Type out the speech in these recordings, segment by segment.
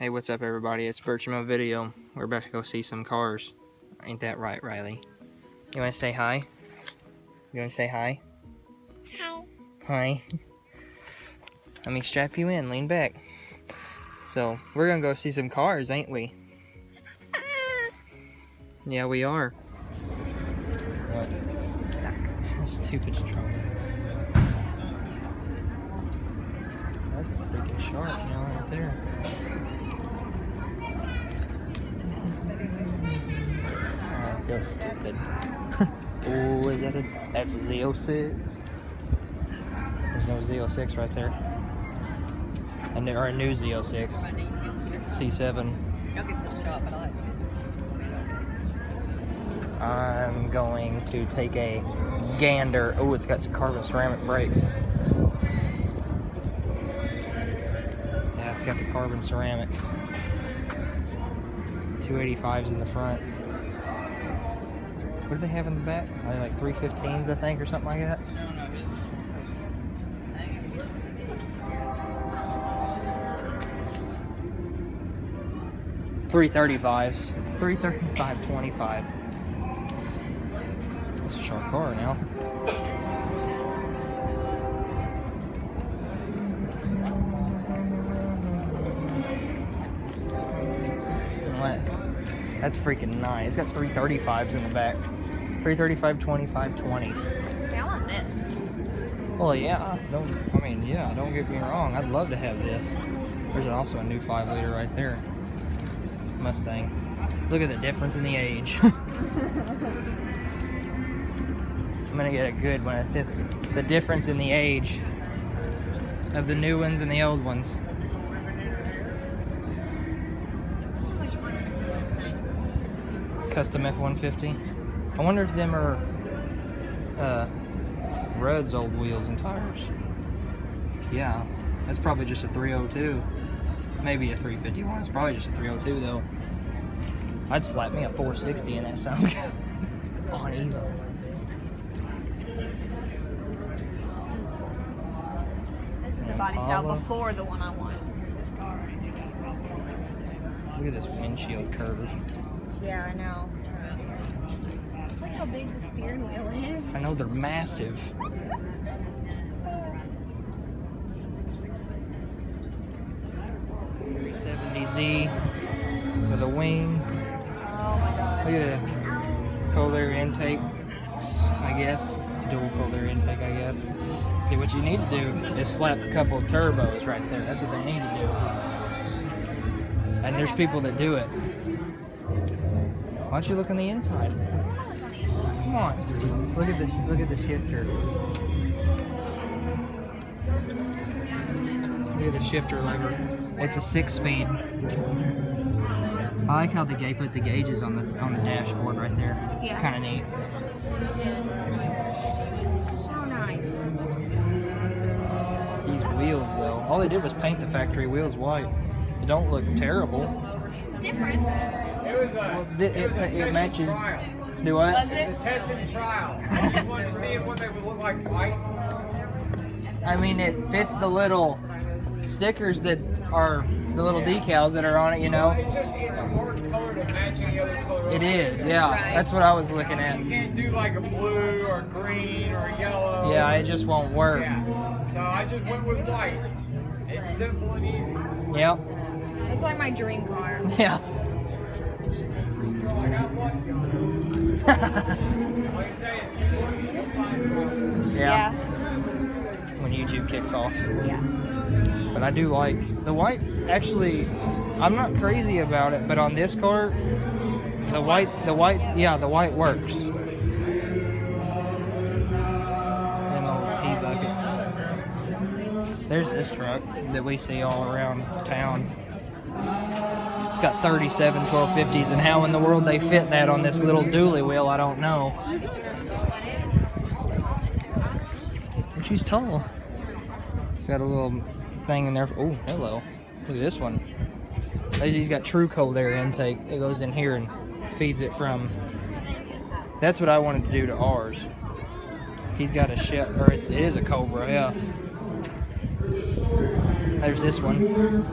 Hey, what's up everybody? It's Berchamo Video. We're about to go see some cars. Ain't that right, Riley? You wanna say hi? You wanna say hi? Hi. Hi. Let me strap you in, lean back. So, we're gonna go see some cars, ain't we? Yeah, we are. What? Stupid stroller. That's freaking sharp, you know, right there. Oh, that's stupid. Oh, is that that's a Z06? There's no Z06 right there. Or a new Z06. C7. Y'all get some shot, but I like it. I'm going to take a gander. Oh, it's got some carbon ceramic brakes. Yeah, it's got the carbon ceramics. 285s in the front. What do they have in the back? Like 315s, I think, or something like that. $335s. $335.25. That's a sharp car now. What? That's freaking nice. It's got 335s in the back. 335, 25, 20s. See, I want this. Well, yeah. Don't get me wrong. I'd love to have this. There's also a new 5-liter right there. Mustang. Look at the difference in the age. I'm gonna get a good one. The difference in the age of the new ones and the old ones. Which one is in this thing? Custom F-150. I wonder if them are Rudd's old wheels and tires. Yeah, that's probably just a 302. Maybe a 351. It's probably just a 302 though. I'd slap me a 460 in that son on Evo. This is the body style before the one I want. Look at this windshield curve. Yeah, I know. Look how big the steering wheel is. I know they're massive. Z with a wing. Oh my gosh. Look at that. Cold air intake, I guess. Dual cold air intake, I guess. See, what you need to do is slap a couple of turbos right there. That's what they need to do. And there's people that do it. Why don't you look on the inside? Come on. Look at this. Look at the shifter. Look at the shifter lever. It's a 6-speed. I like how they put the gauges on the dashboard right there. It's Yeah. kind of neat. So nice. These wheels, though, all they did was paint the factory wheels white. They don't look terrible. Different. Well, it matches. Do what? Was it? Test and trial. You wanted to see what they would look like white? I mean, it fits the little stickers that are the little decals that are on it, you know. It's a hard color to match any other color. It is, yeah. Right. That's what I was looking at. You can't do like a blue or a green or a yellow. Yeah, it just won't work. Yeah. So I just went with white. It's simple and easy. Yep. It's like my dream car. Yeah. I got one. Like I say, Yeah. When YouTube kicks off. Yeah. But I do like the white. Actually, I'm not crazy about it, but on this car, the white works. Them old T-buckets. There's this truck that we see all around town. It's got 37 1250s, and how in the world they fit that on this little dually wheel, I don't know. And she's tall. It's got a little thing in there. Oh, hello. Look at this one. He's got true cold air intake. It goes in here and feeds it from. That's what I wanted to do to ours. He's got a shell, or it is a Cobra, yeah. There's this one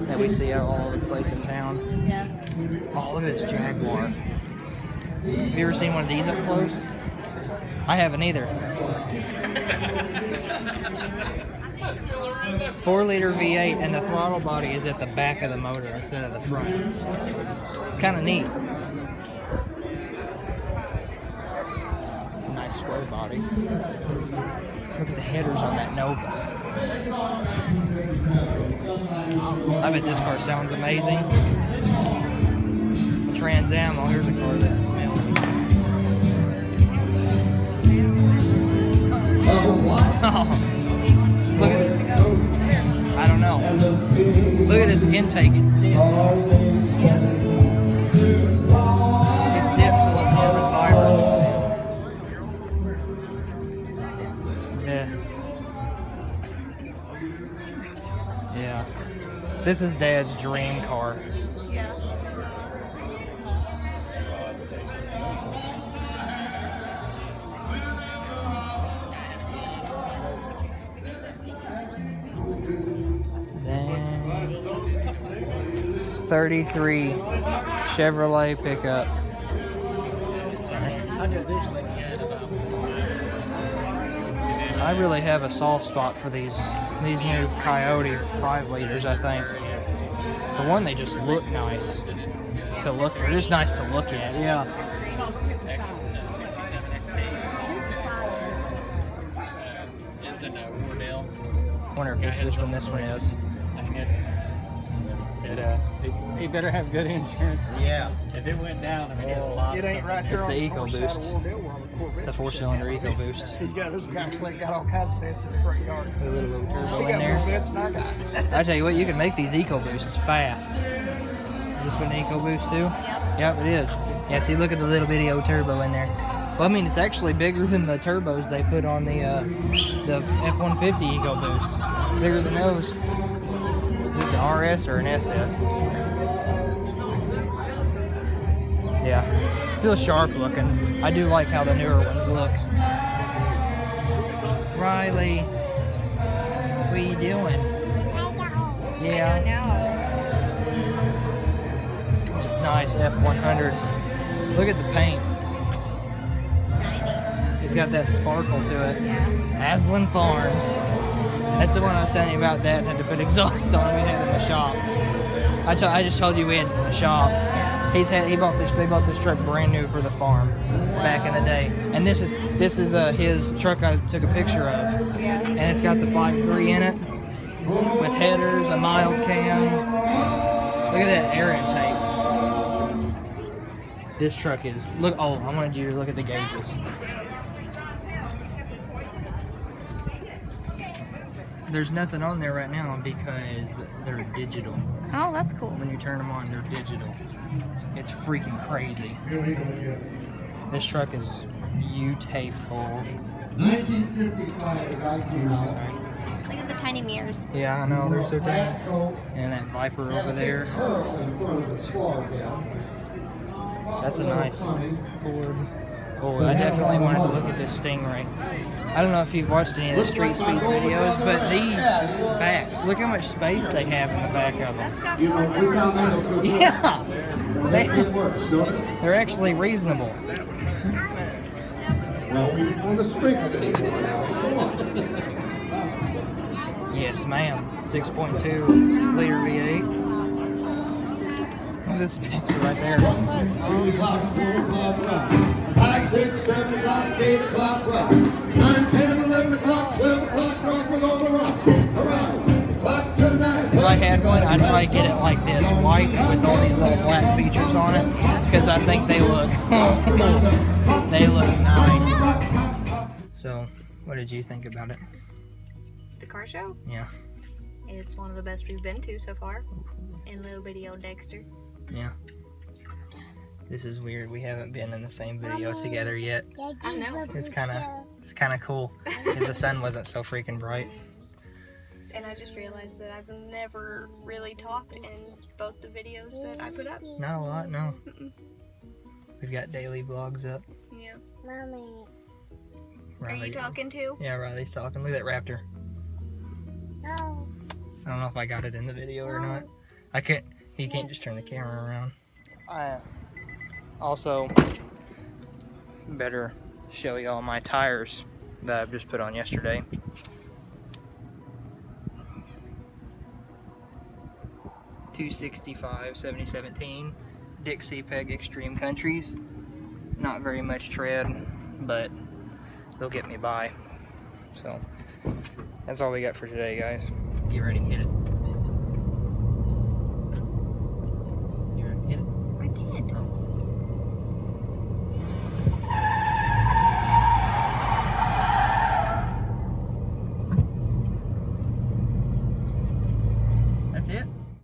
that we see out all over the place in town. Yeah. Oh, look at this Jaguar. Have you ever seen one of these up close? I haven't either. 4-liter V8, and the throttle body is at the back of the motor instead of the front. It's kind of neat. Nice square body. Look at the headers on that Nova. I bet this car sounds amazing. Trans Am. Oh, here's a car that look at it. I don't know. Look at this intake. It's dipped. It's dipped to look carbon fiber. Yeah. Yeah. This is Dad's dream car. Yeah. Then 33 Chevrolet pickup. I really have a soft spot for these new Coyote 5 liters, I think. For one, they just look nice to look. They're just nice to look at. Yeah. 67 XT. It's in Wardell. Wonder if which one this one is. He better have good insurance. Yeah. If it went down, I mean, it's a lot. It ain't right there It's on the the north side of EcoBoost. Wardell where all the Corvettes The are 4-cylinder sitting. EcoBoost. He's got those guys got all kinds of vents in the front yard. Put a little turbo He in got more there. vents than I got. I tell you what, you can make these EcoBoosts fast. Is this one an EcoBoost too? Yep, it is. Yeah, see, look at the little bitty old turbo in there. Well, I mean, it's actually bigger than the turbos they put on the F-150 EcoBoost. It's bigger than those. Is this an RS or an SS? Yeah, still sharp looking. I do like how the newer ones look. Riley, what are you doing? Yeah. I know. It's nice F100. Look at the paint. Shiny. It's got that sparkle to it. Yeah. Aslan Farms. That's the one I was telling you about that had to put exhaust on. We had in the shop. I just told you we had it in the shop. They bought this truck brand new for the farm back in the day. And this is his truck I took a picture of. Yeah. And it's got the 5.3 in it with headers, a mild cam. Look at that air intake. This truck is I wanted you to look at the gauges. There's nothing on there right now because they're digital. Oh, that's cool. When you turn them on, they're digital. It's freaking crazy. This truck is beautiful. 1955 Lighthouse. Sorry. Look at the tiny mirrors. Yeah, I know, they're so tiny. And that Viper over there. That's a nice Ford. Oh, I definitely wanted to look at this Stingray. I don't know if you've watched any of the Street Speeds videos, but these backs, look how much space they have in the back of them. That's got You know, we found that out. Yeah! It works, don't it? They're actually reasonable. Well, we didn't want to sprinkle it anymore now. Come on. Yes, ma'am. 6.2 liter V8. Look at this picture right there. 8 o'clock, 4 o'clock, 5, 6, 7 o'clock, 8 o'clock, 9, 10, 11 o'clock, 12 o'clock, rock, we're on the rock. Around. Clock to 9. If I had one, I'd probably get it like this, white with all these little black features on it, because I think they look nice. So, what did you think about it? the car show. Yeah, It's one of the best we've been to so far. In little bitty old Dexter. yeah. This is weird. We haven't been in the same video together yet. I know. It's kind of cool if the sun wasn't so freaking bright. And I just realized that I've never really talked in both the videos that I put up. Not a lot, no. We've got daily vlogs up. Yeah. Mommy. Are you talking too? Yeah, Riley's talking. Look at that raptor. No. I don't know if I got it in the video or not. I can't. You can't just turn the camera around. I also better show you all my tires that I've just put on yesterday. .265 7017 Dixie Peg Extreme Countries. Not very much tread, but they'll get me by. So that's all we got for today, guys. Get ready, hit it.